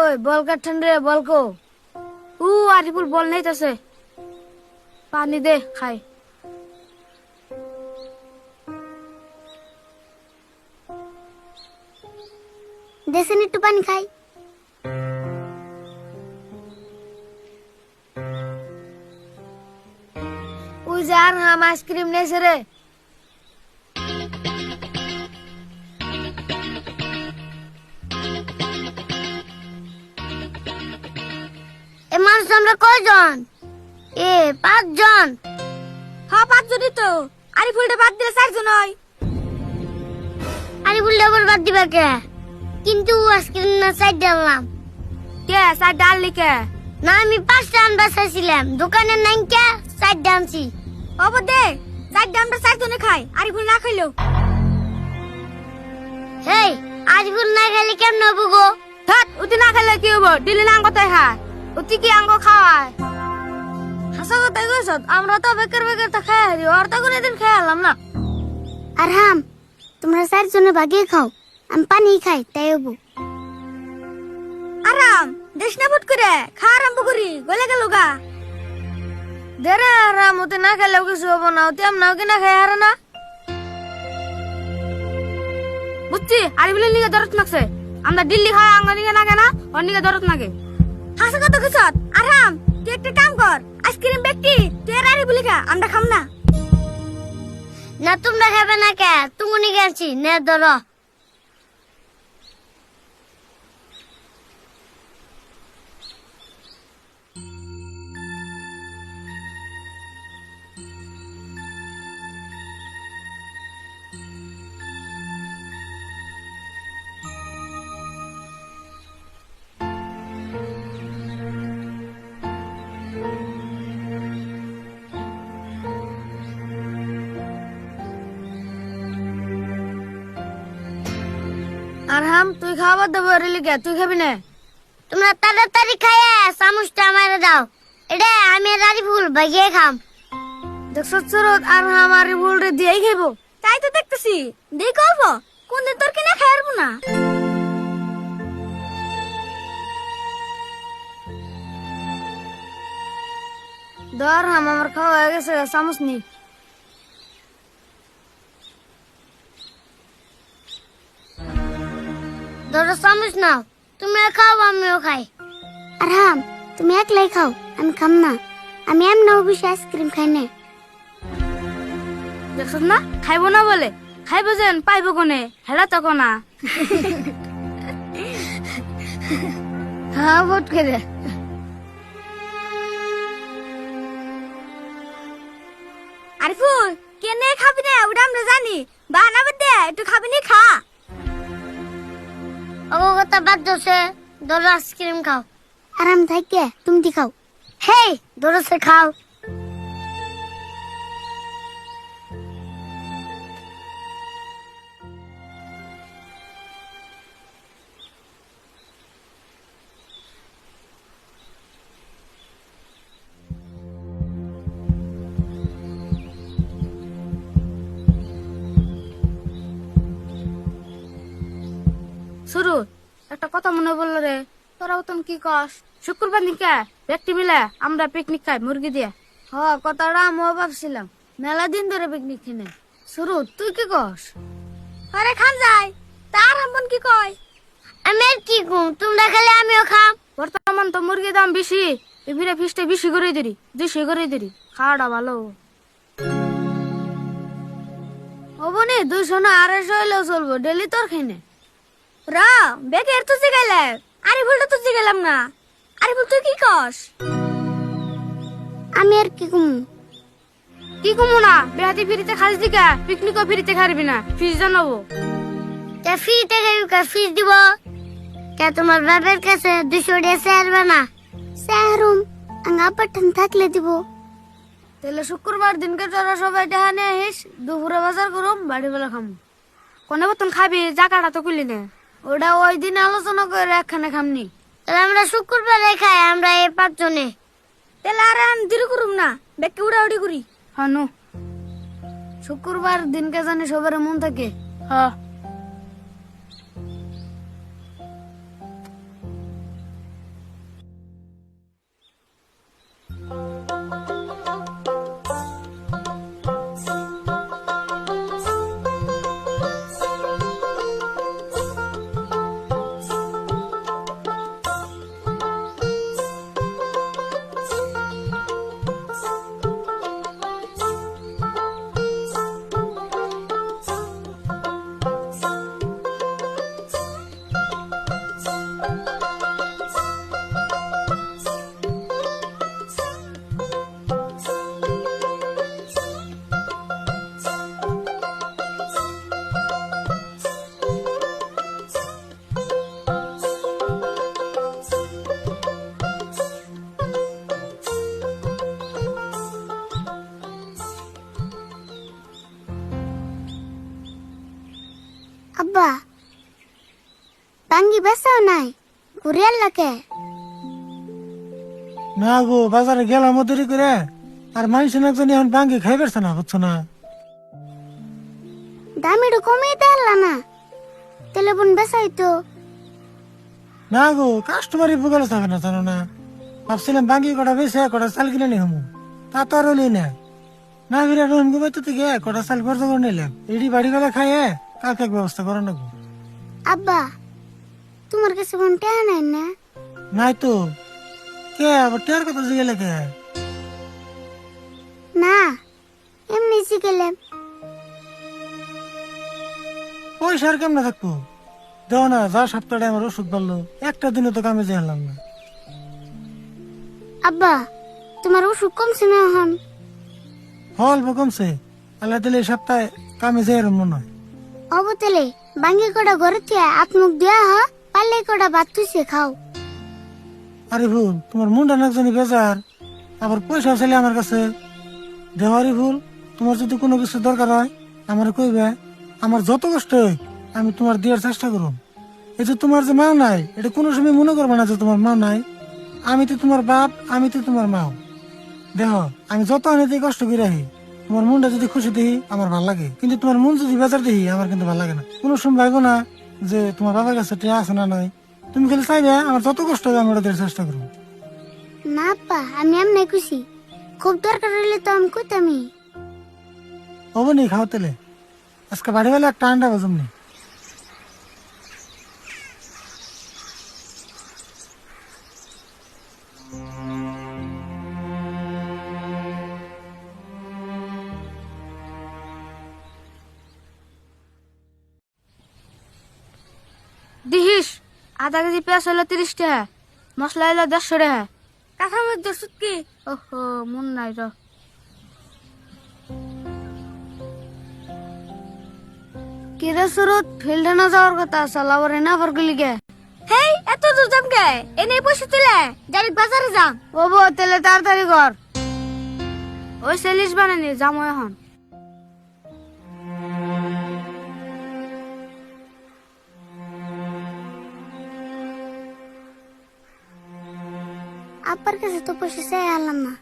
ওই বল কাটছেন রে বল কো আরিফুল বল নেই তাছে পানি দে খাই দেশেন একটু পানি খাই। ওই যে আর হাম আইসক্রিম নেছে রে এ মানুষ আমরা কয়জন? 5 জন। হ্যাঁ 5 জনই তো আরিফুলটা বাদ দিলে 4 জন হয় আরে বললে আবার বাদ দিবা কে? কিন্তু আজকে না 4 ডাললাম। কে 4 ডাললি কে? না আমি 5টা আনবা চাইছিলাম, দোকানে নাই কে 4টা আনছি। ওপর দে 4 টা আমরা 4 জনে খাই আরিফুল না খাইলো। হেই আরিফুল না খেলে কেমন হবো গো? থাক উতি না খাইলে কি হবো? দিলি না আঙ্গতাই হ্যাঁ উতি কি আঙ্গ খাওয়ায়? হাসা কথাই কইছ আমরা তো বেকার বেকার তা খাই হারি আর তো কোনদিন খাইলাম না। আর হাম তোমরা 4 জনে ভাগে খাও, আমি পানি খাই তাই হবো। আরাম দেশ না ফুট করে খা আরম্ভ করি গলে গেল গা দেরে আরাম ওতে না খেলেও কিছু হবো না ওতে আমরাও কি না খাই হারে না বুঝছি আরিফুলের নিগে দরদ নাকছে আমরা দিল্লি খাই আঙ্গ নিগে নাগে না ওর নিগে দরদ নাগে হাসা কথা কিছু আরাম তুই একটা কাম কর আইসক্রিম ব্যক্তি তুই আর আরিফুলি খা আমরা খাম না না তোমরা খাবে না কে? তুমি গেছি নে ধরো। আর হাম তুই খাবার দেবো রিলি কে তুই খাবি না? তোমরা তাড়াতাড়ি খাইয়ে চামচটা আমারে দাও, এটা আমি আর আরিফুল ভাগে খাম। দেখছ চরত আর হাম আরিফুল রে দিয়েই খাইবো তাই তো দেখতেছি দেই করব কোন দিন তোর কিনা খাই পারবো না দর হাম আমার খাওয়া হয়ে গেছে চামচ নি ধরো চামচ নাও, তুমি খাও আমিও খাই। আর হাম তুমি একলাই খাও, আমি খাম না, আমি এমন বেশি আইসক্রিম খাই না। দেখছ না খাইবো না বলে খাইবো যেন পাইবো কোনে হেলা তখন না হ্যাঁ ভোট করে আরিফুল কেনে খাবি না ওটা আমরা জানি বানাবে দে একটু খাবি নি খা ও কথা বাদ দছে, ধরো আইসক্রিম খাও। আরাম থাকে তুমি খাও। হেই ধরো সে খাও। শুরু একটা কথা মনে পড়লো রে তোরা তখন কি কস শুক্রবার নিকা ব্যক্তি মিলে আমরা পিকনিক খাই মুরগি দিয়ে হ কথাটা আমিও ভাবছিলাম মেলা দিন ধরে পিকনিক কিনে শুরু তুই কি কস? আরে খান যাই তার আমন কি কয়? আমি আর কি কম, তোমরা খেলে আমিও খাম। বর্তমান তো মুরগির দাম বেশি এভিরে ফিসটা বেশি করে দিরি 200 করে দিরি খাওয়াটা ভালো হবো নি 200 না 250 হইলেও চলবো ডেলি তোর খেনে রা বেকের তো জিগাইলে আরিফুলটা তো জিগাইলাম না আরিফুল তুই কি কস? আমি আর কি কম, কি কমু না বেহাতি ফিরিতে খাস দিকা পিকনিকও ফিরিতে খারবি না ফিস জানাবো তে ফ্রিতে খাই ফিস দিব কে? তোমার বাবার কাছে 200 টাকা চাইবে না? চাইরুম আঙ্গা পাঠান থাকলে দিব। তাহলে শুক্রবার দিনকে তোরা সবাই টাকা নিয়ে আহিস দুপুরে বাজার করুম বাড়ি বেলা খামু কোনে বতন খাবি জায়গাটা তো খুলি না ওটা ওই দিন আলোচনা করে একখানে খামনি তাহলে আমরা শুক্রবারে খাই, আমরা এই 5 জনে। তাহলে আর দেরি করুম না বেকে উড়াউড়ি করি হানু শুক্রবার দিনকে জানি সবার মন থাকে হ্যাঁ আব্বা বাঙ্গি বেসাও নাই ঘুরে আল্লাকে না গো, বাজারে গেলাম দেরি করে, আর মানুষ একজন এখন ভাঙ্গি খাই পারছে না, বুঝছো না? দাম একটু কমিয়ে দেওয়া না তাহলে বোন বেসাই তো। না গো, কাস্টমারই ভুগল থাকে না, জানো না? ভাবছিলাম ভাঙ্গি কটা বেশি কটা চাল কিনে নি হমু, তা তো আর হলি না। না ফিরে রহিম গো বাইতে থেকে কটা চাল খরচ করে নিলাম, এডি বাড়ি গেলে খাইয়ে কালকে এক ব্যবস্থা করে নেবো। আব্বা তোমার কাছে বোন টেহা নাই না? নাই তো। কে আবার টের কথা জিগেলে কে? না এমনি শিখেলাম। পয়সা আর কেমনে থাকবো? দেও না, যা সপ্তাহে আমার ওষুধ বাড়লো, একটা দিনে তো কামে যেলাম না। আব্বা তোমার ওষুধ কমছে না এখন? অল্প কমছে, আল্লাহ দিলে এই সপ্তাহে কামে যাই মনে হয়। অবতলে বাঙ্গি কটা ঘরে থেকে আত্মুখ দেওয়া হ, পারলে কটা ভাত তুইছে খাও। আরে ভুল, তোমার মুন্ডা নাকজানি বেজার, আবার পয়সা চাইলে আমার কাছে দেওয়ারই ভুল। তোমার যদি কোনো কিছু দরকার হয় আমার কইবে, আমার যত কষ্ট হয় আমি তোমার দেওয়ার চেষ্টা করব। এই যে তোমার যে মা নাই, এটা কোনো সময় মনে করবে না যে তোমার মা নাই। আমি তো তোমার বাপ, আমি তো তোমার মাও। দেখো, আমি যত আনিতে কষ্ট করে রাখি, তোমার মনটা যদি খুশি দেখি আমার ভালো লাগে, কিন্তু তোমার মন যদি বেজার দেখি আমার কিন্তু ভালো লাগে না। কোনো সময় ভাইবো না যে তোমার বাবার কাছে টিয়া আছে না নাই। তুমি খালি চাইবে আমার যত কষ্ট হবে আমি ওটা দেওয়ার চেষ্টা করবো। না আব্বা আমি এমনি খুশি, খুব দরকার হলে তো আমি কইতামই। হবো নি খাও তেলে, আজকে বাড়ি বেলা একটা আন্ডা বাজুম নি। দিহিস আধা কেজি পেঁয়াজ হলো 30 টাকা, মশলা হলো 150 টাকা, কাঁচামরিচ ওষুধ কি? ওহো মন নাই র। কিরে সুরত, ফিল্ডে না যাওয়ার কথা, সালাবার না ফরগুলি গে? হেই এত দূর যাম গে? এনে পয়সা তুলে ডাইরেক্ট বাজারে যাম। ও বো তেলে তাড়াতাড়ি কর, ওই সেলিস বানানি যামো এখন। আব্বার কাছে তো পয়সা চাই আনলাম না।